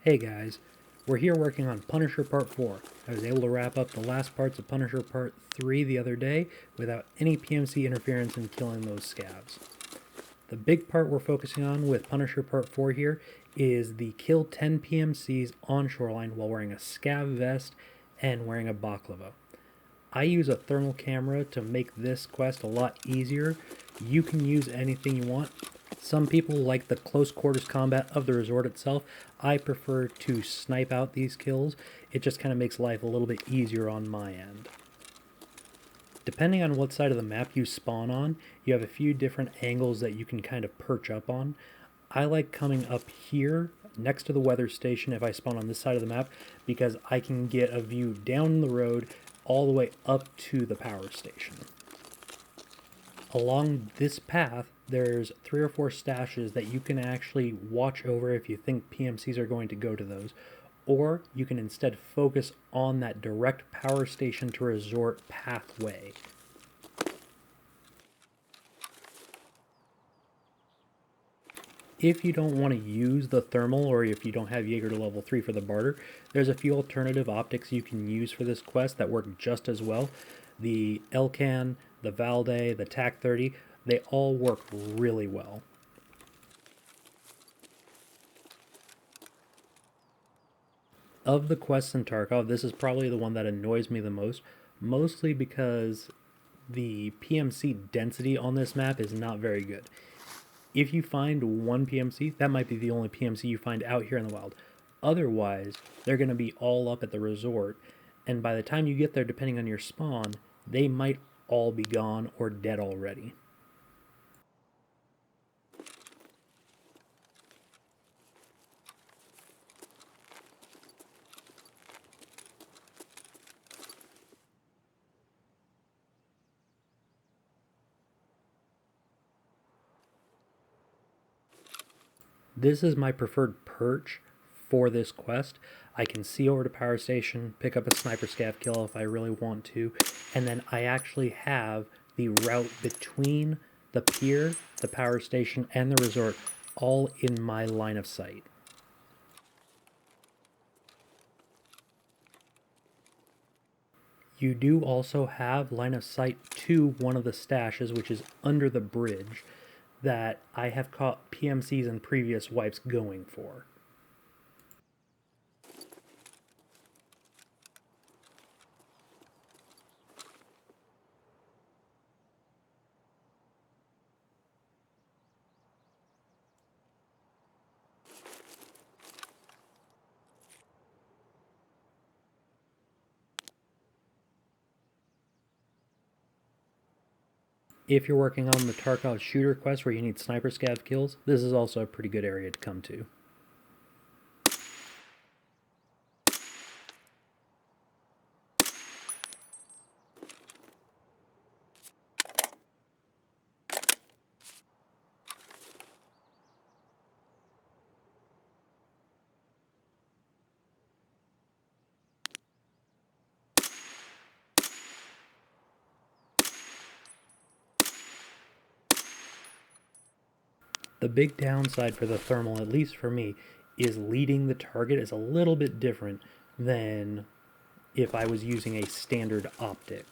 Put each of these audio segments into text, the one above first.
Hey guys, we're here working on Punisher Part 4. I was able to wrap up the last parts of Punisher Part 3 the other day without any PMC interference in killing those scavs. The big part we're focusing on with Punisher Part 4 here is the kill 10 PMCs on shoreline while wearing a scav vest and wearing a baklava. I use a thermal camera to make this quest a lot easier. You can use anything you want. Some people like the close quarters combat of the resort itself. I prefer to snipe out these kills. It just kind of makes life a little bit easier on my end. Depending on what side of the map you spawn on, you have a few different angles that you can kind of perch up on. I like coming up here next to the weather station if I spawn on this side of the map because I can get a view down the road all the way up to the power station. Along this path, there's 3 or 4 stashes that you can actually watch over if you think PMCs are going to go to those, or you can instead focus on that direct power station to resort pathway. If you don't want to use the thermal, or if you don't have Jaeger to level 3 for the barter, there's a few alternative optics you can use for this quest that work just as well. The Elcan, the Valde, the TAC 30, they all work really well. Of the quests in Tarkov, this is probably the one that annoys me the most, mostly because the PMC density on this map is not very good. If you find one PMC, that might be the only PMC you find out here in the wild. Otherwise, they're going to be all up at the resort, and by the time you get there, depending on your spawn, they might all be gone or dead already. This is my preferred perch for this quest. I can see over to power station, pick up a sniper scav kill if I really want to, and then I actually have the route between the pier, the power station, and the resort all in my line of sight. You do also have line of sight to one of the stashes, which is under the bridge, that I have caught PMCs in previous wipes going for. If you're working on the Tarkov shooter quest where you need sniper scav kills, this is also a pretty good area to come to. The big downside for the thermal, at least for me, is leading the target is a little bit different than if I was using a standard optic.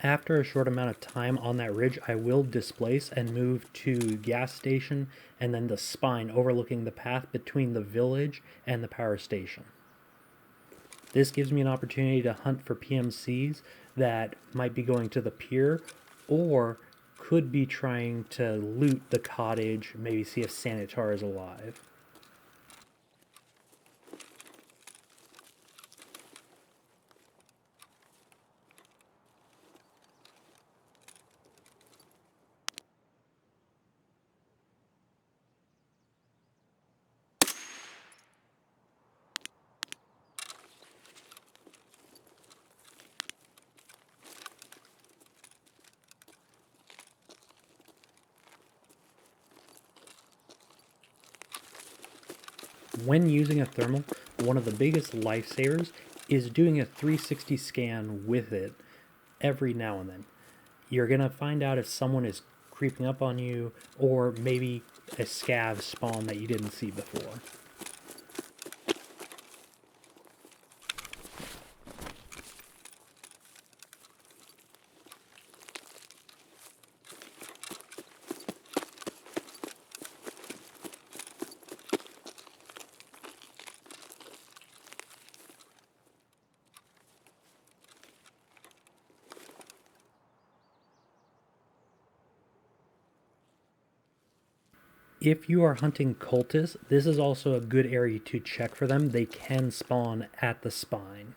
After a short amount of time on that ridge, I will displace and move to gas station and then the spine overlooking the path between the village and the power station. This gives me an opportunity to hunt for PMCs that might be going to the pier or could be trying to loot the cottage, maybe see if Sanitar is alive. When using a thermal, one of the biggest lifesavers is doing a 360 scan with it every now and then. You're going to find out if someone is creeping up on you, or maybe a scav spawn that you didn't see before. If you are hunting cultists, this is also a good area to check for them. They can spawn at the spine.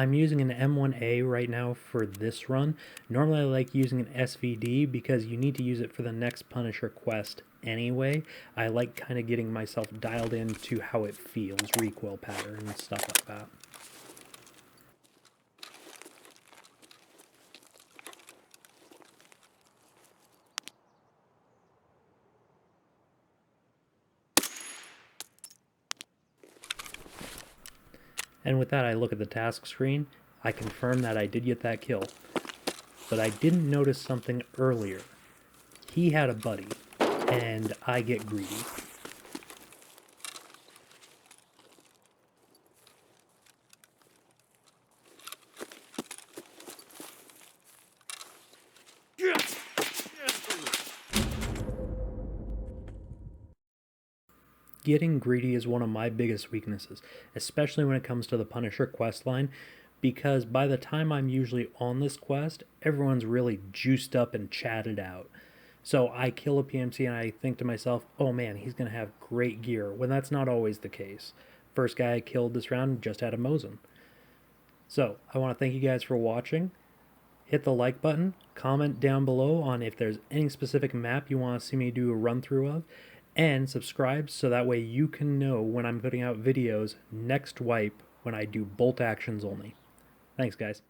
I'm using an M1A right now for this run. Normally I like using an SVD because you need to use it for the next Punisher quest anyway. I like kind of getting myself dialed into how it feels, recoil pattern and stuff like that. And with that, I look at the task screen. I confirm that I did get that kill. But I didn't notice something earlier. He had a buddy, and I get greedy. Getting greedy is one of my biggest weaknesses, especially when it comes to the Punisher quest line, because by the time I'm usually on this quest, everyone's really juiced up and chatted out. So I kill a PMC and I think to myself, oh man, he's going to have great gear, when that's not always the case. First guy I killed this round just had a Mosin. So I want to thank you guys for watching. hit the like button, comment down below on if there's any specific map you want to see me do a run through of, and subscribe so that way you can know when I'm putting out videos next wipe when I do bolt actions only. Thanks, guys.